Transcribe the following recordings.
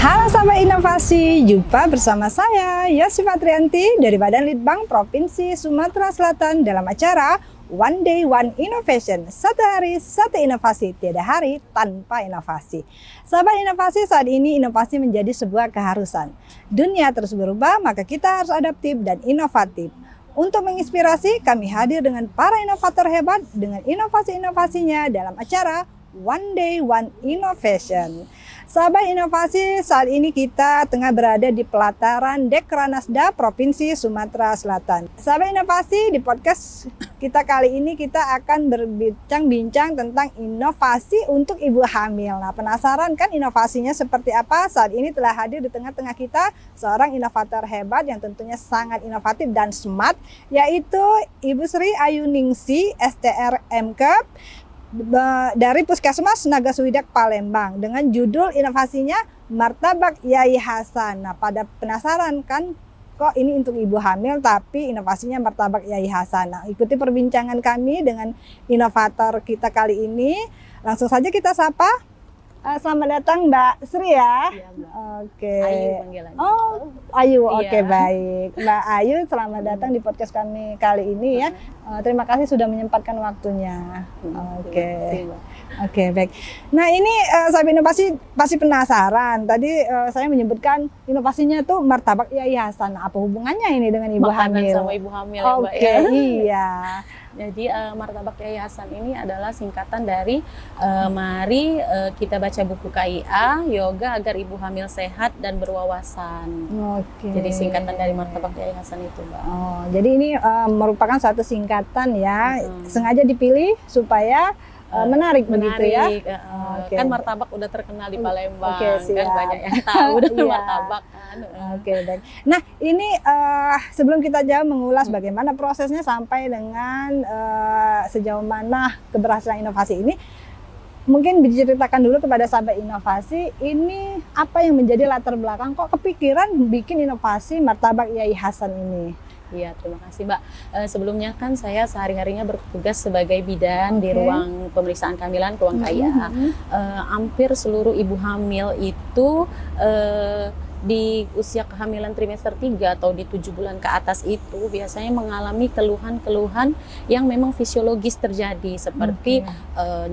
Halo sahabat inovasi, jumpa bersama saya Yosi Fatrianti dari Badan Litbang Provinsi Sumatera Selatan dalam acara One Day One Innovation. Satu hari, satu inovasi, tiada hari tanpa inovasi. Sahabat inovasi, saat ini inovasi menjadi sebuah keharusan. Dunia terus berubah, maka kita harus adaptif dan inovatif. Untuk menginspirasi, kami hadir dengan para inovator hebat dengan inovasi-inovasinya dalam acara One Day One Innovation. Sahabat inovasi, saat ini kita tengah berada di pelataran Dekranasda Provinsi Sumatera Selatan. Sahabat inovasi, di podcast kita kali ini kita akan berbincang-bincang tentang inovasi untuk ibu hamil. Nah, penasaran kan inovasinya seperti apa? Saat ini telah hadir di tengah-tengah kita seorang inovator hebat yang tentunya sangat inovatif dan smart, yaitu Ibu Sri Ayuningsi, STR MKep, dari Puskesmas Nagaswidak Palembang dengan judul inovasinya Martabak Yai Hasan. Nah, pada penasaran kan kok ini untuk ibu hamil tapi inovasinya Martabak Yai Hasan. Nah, ikuti perbincangan kami dengan inovator kita kali ini. Langsung saja kita sapa. Selamat datang Mbak Sri ya. Iya, Mbak. Oke. Ayu panggilannya. Oh, Ayu. Iya. Oke, baik. Mbak Ayu, selamat datang di podcast kami kali ini ya. Terima kasih sudah menyempatkan waktunya. Oke. Oke, baik. Nah, ini sahabat inovasi pasti penasaran. Tadi saya menyebutkan inovasinya tuh Martabak Yai Hasan. Apa hubungannya ini dengan ibu Makanan hamil? sama ibu hamil ya, Mbak Oke, ya. iya. Jadi Martabak Yai Hasan ini adalah singkatan dari mari kita baca buku KIA, yoga agar ibu hamil sehat dan berwawasan. Oke. Jadi singkatan dari Martabak Yai Hasan itu, Mbak. Oh, jadi ini merupakan satu singkatan ya, sengaja dipilih supaya menarik begitu ya. Oke. Kan martabak udah terkenal di Palembang, Oke, kan siap. banyak yang tahu dengan Iya. martabak kan. Oke, baik. Nah, ini sebelum kita jauh mengulas bagaimana prosesnya sampai dengan sejauh mana keberhasilan inovasi ini, mungkin diceritakan dulu kepada sahabat inovasi, ini apa yang menjadi latar belakang kok kepikiran bikin inovasi Martabak Yai Hasan ini? Iya, terima kasih Mbak. Sebelumnya kan saya sehari-harinya bertugas sebagai bidan di ruang pemeriksaan kehamilan, ruang KIA. Hampir seluruh ibu hamil itu di usia kehamilan trimester 3 atau di 7 bulan ke atas itu biasanya mengalami keluhan-keluhan yang memang fisiologis terjadi seperti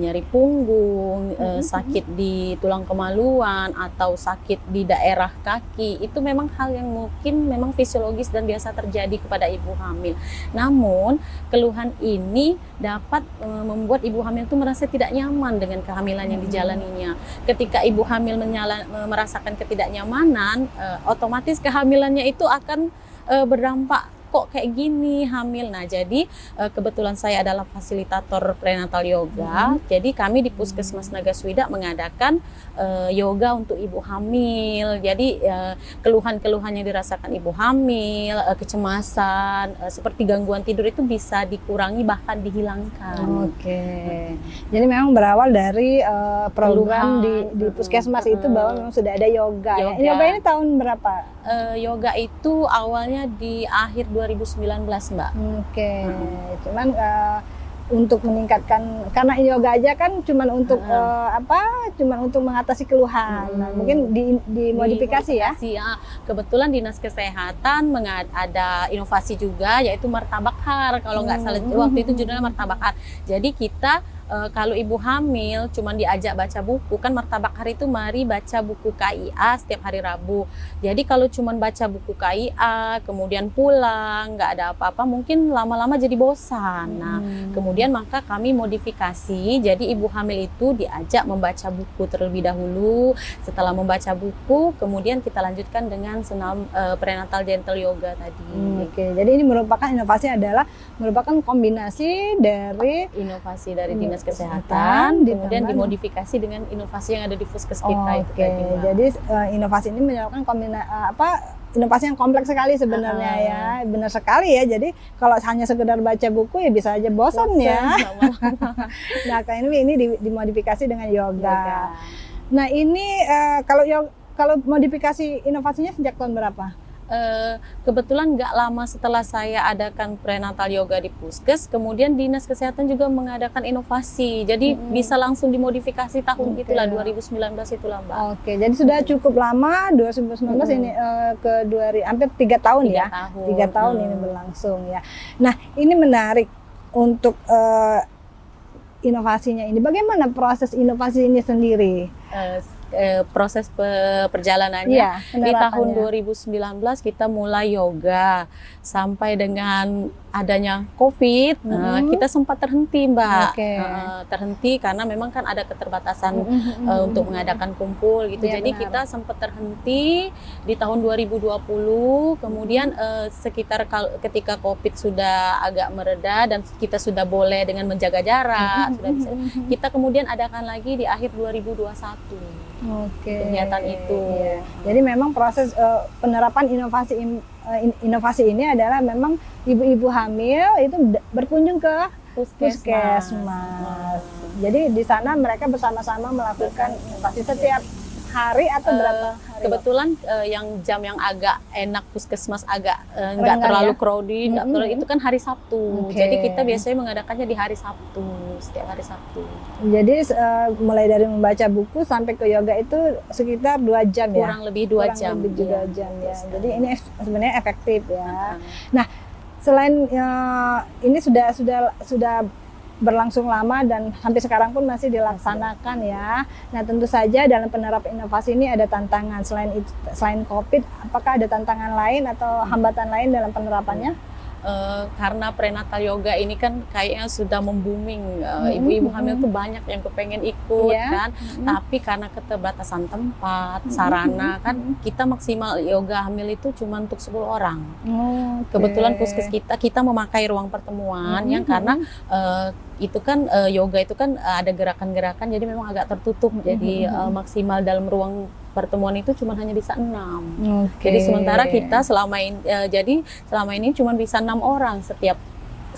nyeri punggung, sakit di tulang kemaluan atau sakit di daerah kaki. Itu memang hal yang mungkin memang fisiologis dan biasa terjadi kepada ibu hamil. Namun keluhan ini dapat membuat ibu hamil itu merasa tidak nyaman dengan kehamilan yang dijalaninya. Ketika ibu hamil merasakan ketidaknyamanan, otomatis kehamilannya itu akan berdampak kok kayak gini hamil. Nah, jadi kebetulan saya adalah fasilitator prenatal yoga. Jadi kami di Puskesmas Nagaswidak mengadakan yoga untuk ibu hamil. Jadi keluhan-keluhan yang dirasakan ibu hamil, kecemasan, seperti gangguan tidur itu bisa dikurangi bahkan dihilangkan. Oke. Jadi memang berawal dari program di Puskesmas itu bahwa memang sudah ada yoga. Yoga. Yoga ini tahun berapa? Yoga itu awalnya di akhir 2019, Mbak. Oke. Cuman untuk meningkatkan, karena yoga aja kan cuman untuk cuman untuk mengatasi keluhan. Nah, mungkin dimodifikasi ya. Ya. Kebetulan Dinas Kesehatan ada inovasi juga, yaitu martabak har. Kalau nggak salah waktu itu judulnya martabak har. Jadi kita kalau ibu hamil cuman diajak baca buku, kan martabak hari itu mari baca buku KIA setiap hari Rabu. Jadi kalau cuman baca buku KIA kemudian pulang nggak ada apa-apa, mungkin lama-lama jadi bosan. Nah, kemudian maka kami modifikasi, jadi ibu hamil itu diajak membaca buku terlebih dahulu. Setelah membaca buku, kemudian kita lanjutkan dengan senam prenatal gentle yoga tadi. Oke, jadi ini merupakan merupakan kombinasi dari inovasi dari Dinas Kesehatan, kemudian dimodifikasi dengan inovasi yang ada di Puskes kita itu tadi, Mbak. Jadi inovasi ini menyebabkan inovasi yang kompleks sekali sebenarnya ya. Benar sekali ya. Jadi kalau hanya sekedar baca buku ya bisa aja bosan ya. Nah, kayak ini dimodifikasi dengan yoga. Nah, ini kalau modifikasi inovasinya sejak tahun berapa? kebetulan nggak lama setelah saya adakan prenatal yoga di Puskes, kemudian Dinas Kesehatan juga mengadakan inovasi. Jadi bisa langsung dimodifikasi tahun itulah 2019 itulah Mbak. Oke, jadi sudah cukup lama 2019 ini ke hampir 3 tahun ya. 3 tahun ini berlangsung ya. Nah, ini menarik untuk inovasinya ini. Bagaimana proses inovasi ini sendiri? Proses perjalanannya di tahun 2019 kita mulai yoga sampai dengan adanya COVID, kita sempat terhenti Mbak, terhenti karena memang kan ada keterbatasan untuk mengadakan kumpul gitu. Jadi kita sempat terhenti di tahun 2020. Kemudian sekitar ketika COVID sudah agak mereda dan kita sudah boleh dengan menjaga jarak, sudah bisa, kita kemudian adakan lagi di akhir 2021. Kegiatan itu. Jadi memang proses penerapan inovasi ini adalah memang ibu-ibu hamil itu berkunjung ke puskesmas. Jadi di sana mereka bersama-sama melakukan inovasi setiap hari atau berapa hari? Kebetulan jam yang agak enak puskesmas agak nggak terlalu crowded, itu kan hari Sabtu. Jadi kita biasanya mengadakannya di hari Sabtu, setiap hari Sabtu. Jadi mulai dari membaca buku sampai ke yoga itu sekitar 2 jam ya? Kurang lebih 2 jam. Ya. Jadi ini sebenarnya efektif ya. Nah, selain ini sudah berlangsung lama dan sampai sekarang pun masih dilaksanakan ya. Nah, tentu saja dalam penerapan inovasi ini ada tantangan. Selain COVID, apakah ada tantangan lain atau hambatan lain dalam penerapannya? Karena prenatal yoga ini kan kayaknya sudah membooming, ibu-ibu hamil tuh banyak yang kepengen ikut kan, tapi karena keterbatasan tempat, sarana kan kita maksimal yoga hamil itu cuma untuk 10 orang. Kebetulan puskes kita memakai ruang pertemuan yang karena itu kan yoga itu kan ada gerakan-gerakan jadi memang agak tertutup, jadi maksimal dalam ruang pertemuan itu cuma hanya bisa 6. Jadi sementara kita selama ini cuma bisa 6 orang setiap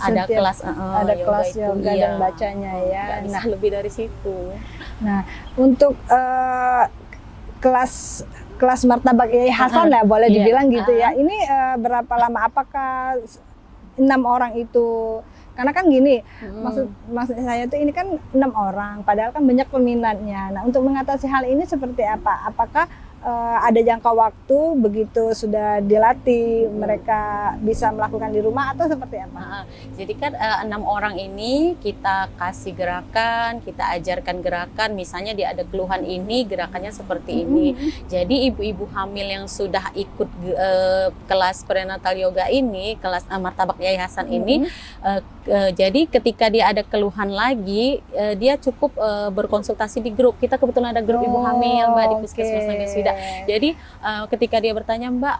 ada kelas yoga dan bacanya ya. Nah, lebih dari situ. Nah, untuk kelas martabak Yai Hasan lah boleh dibilang gitu ya. Ini berapa lama? Apakah 6 orang itu? Karena kan gini, maksud saya tuh ini kan 6 orang, padahal kan banyak peminatnya. Nah, untuk mengatasi hal ini seperti apa? Apakah ada jangka waktu begitu sudah dilatih mereka bisa melakukan di rumah atau seperti apa? Jadi kan 6 orang ini kita kasih gerakan, kita ajarkan gerakan, misalnya dia ada keluhan ini, gerakannya seperti ini. Jadi ibu-ibu hamil yang sudah ikut kelas prenatal yoga ini, kelas martabak Yai Hasan ini, jadi ketika dia ada keluhan lagi, dia cukup berkonsultasi di grup. Kita kebetulan ada grup ibu hamil Mbak di Puskesmas Naga Swida. Jadi ketika dia bertanya, Mbak,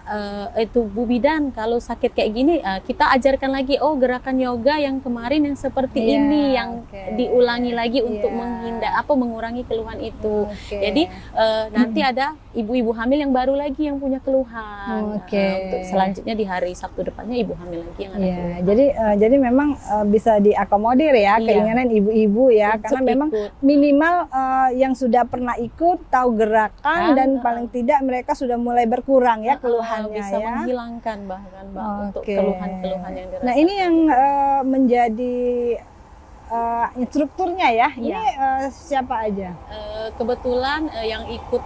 itu Bu Bidan kalau sakit kayak gini, kita ajarkan lagi, oh gerakan yoga yang kemarin yang seperti ini yang diulangi lagi untuk mengurangi keluhan itu. Jadi nanti ada ibu-ibu hamil yang baru lagi yang punya keluhan. Untuk selanjutnya di hari Sabtu depannya ibu hamil lagi yang ada keluhan. Jadi memang bisa diakomodir ya keinginan ibu-ibu ya, karena memang minimal yang sudah pernah ikut tahu gerakan dan paling tidak mereka sudah mulai berkurang ya keluhannya, bisa menghilangkan bahkan untuk keluhan-keluhan yang dirasakan. Nah, ini yang menjadi instrukturnya ya. Ini siapa aja? Kebetulan yang ikut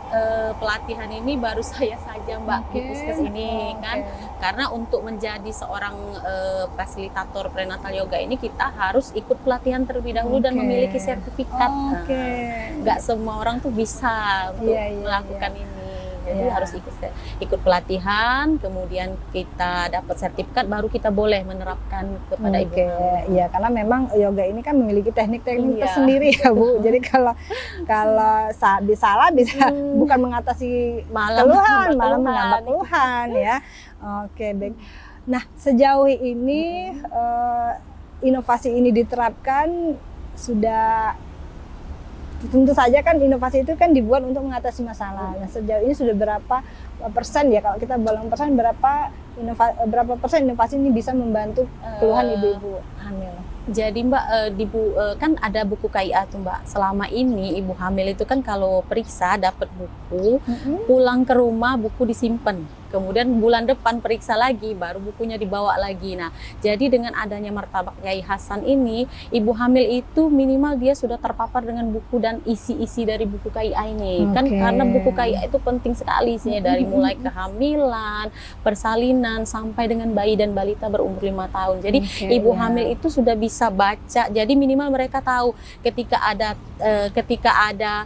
pelatihan ini baru saya saja Mbak di Puskes ini kan. Karena untuk menjadi seorang fasilitator prenatal yoga ini kita harus ikut pelatihan terlebih dahulu dan memiliki sertifikat. Nggak semua orang tuh bisa untuk melakukan ini. Jadi harus ikut pelatihan, kemudian kita dapat sertifikat, baru kita boleh menerapkan kepada ibu hamil. Iya, karena memang yoga ini kan memiliki teknik-teknik tersendiri ya Bu. Jadi kalau salah bisa bukan mengatasi keluhan, malah menambah keluhan ya. Oke, baik. Nah, sejauh ini inovasi ini diterapkan sudah. Tentu saja kan inovasi itu kan dibuat untuk mengatasi masalah. Nah, sejauh ini sudah berapa persen ya, kalau kita bolong persen, berapa persen inovasi ini bisa membantu keluhan ibu-ibu hamil? Jadi Mbak, kan ada buku KIA tuh Mbak. Selama ini ibu hamil itu kan kalau periksa dapat buku, pulang ke rumah buku disimpan. kemudian bulan depan periksa lagi, baru bukunya dibawa lagi. Nah, jadi dengan adanya Martabak Kyai Hasan ini, ibu hamil itu minimal dia sudah terpapar dengan buku dan isi-isi dari buku KIA ini. Kan karena buku KIA itu penting sekali isinya, dari mulai kehamilan, persalinan, sampai dengan bayi dan balita berumur 5 tahun. Jadi ibu hamil itu sudah bisa baca. Jadi minimal mereka tahu ketika ada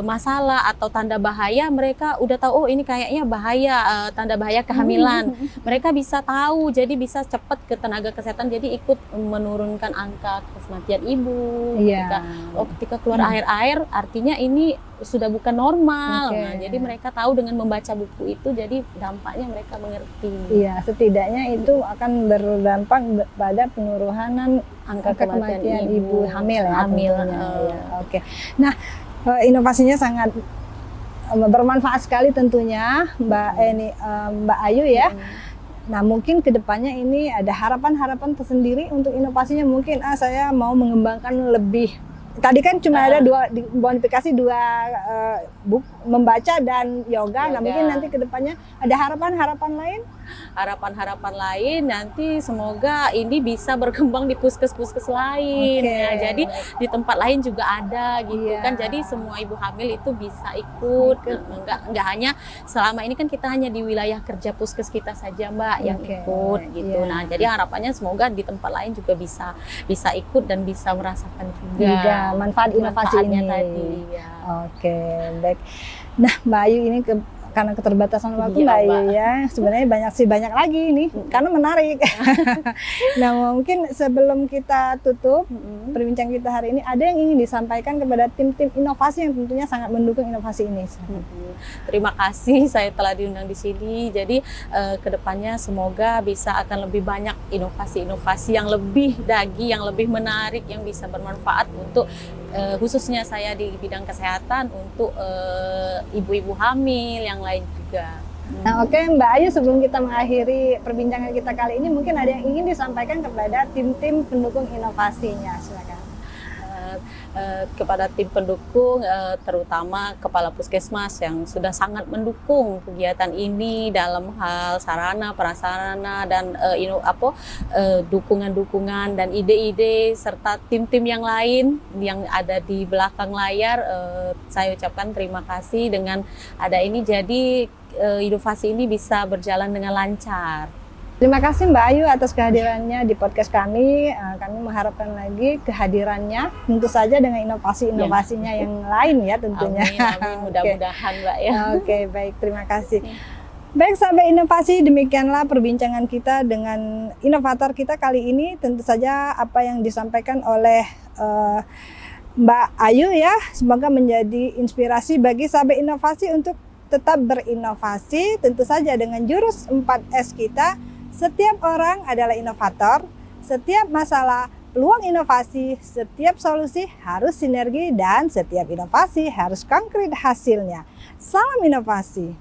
masalah atau tanda bahaya, mereka udah tahu, oh ini kayaknya bahaya, tanda bahaya kehamilan. Mereka bisa tahu, jadi bisa cepat ke tenaga kesehatan, jadi ikut menurunkan angka kematian ibu. Ketika keluar air-air, artinya ini sudah bukan normal. Nah, jadi mereka tahu dengan membaca buku itu, jadi dampaknya mereka mengerti. Iya, setidaknya itu akan berdampak pada penurunan angka kematian ibu hamil ya. Nah, inovasinya sangat bermanfaat sekali tentunya Mbak Ayu ya. Nah, mungkin kedepannya ini ada harapan-harapan tersendiri untuk inovasinya. Mungkin saya mau mengembangkan lebih. Tadi kan cuma ada bonifikasi dua buku, membaca dan yoga. Nah, mungkin nanti kedepannya ada harapan-harapan lain? Harapan-harapan lain nanti semoga ini bisa berkembang di puskes-puskes lain. Ya, jadi di tempat lain juga ada gitu kan. Jadi semua ibu hamil itu bisa ikut. Enggak hanya selama ini kan kita hanya di wilayah kerja puskes kita saja Mbak yang ikut gitu. Nah, jadi harapannya semoga di tempat lain juga bisa ikut dan bisa merasakan juga manfaat inovasi ini tadi. Baik. Nah, Mbak Ayu ini karena keterbatasan waktu Mbak Ayu ya, sebenarnya banyak lagi ini karena menarik. Nah, mungkin sebelum kita tutup perbincangan kita hari ini, ada yang ingin disampaikan kepada tim-tim inovasi yang tentunya sangat mendukung inovasi ini. Terima kasih saya telah diundang di sini. Jadi kedepannya semoga bisa akan lebih banyak inovasi-inovasi yang lebih yang lebih menarik, yang bisa bermanfaat untuk khususnya saya di bidang kesehatan, untuk ibu-ibu hamil yang lain juga. Nah, Mbak Ayu, sebelum kita mengakhiri perbincangan kita kali ini, mungkin ada yang ingin disampaikan kepada tim-tim pendukung inovasinya, silakan. Kepada tim pendukung, terutama Kepala Puskesmas yang sudah sangat mendukung kegiatan ini dalam hal sarana, prasarana, dan dukungan-dukungan dan ide-ide, serta tim-tim yang lain yang ada di belakang layar. Saya ucapkan terima kasih dengan ada ini, jadi inovasi ini bisa berjalan dengan lancar. Terima kasih Mbak Ayu atas kehadirannya di podcast kami. Kami mengharapkan lagi kehadirannya, tentu saja dengan inovasi-inovasinya yang lain ya tentunya. Amin. Mudah-mudahan Mbak ya. Baik, terima kasih. Baik, sahabat inovasi, demikianlah perbincangan kita dengan inovator kita kali ini. Tentu saja apa yang disampaikan oleh Mbak Ayu ya, semoga menjadi inspirasi bagi sahabat inovasi untuk tetap berinovasi, tentu saja dengan jurus 4S kita. Setiap orang adalah inovator, setiap masalah peluang inovasi, setiap solusi harus sinergi, dan setiap inovasi harus konkret hasilnya. Salam inovasi.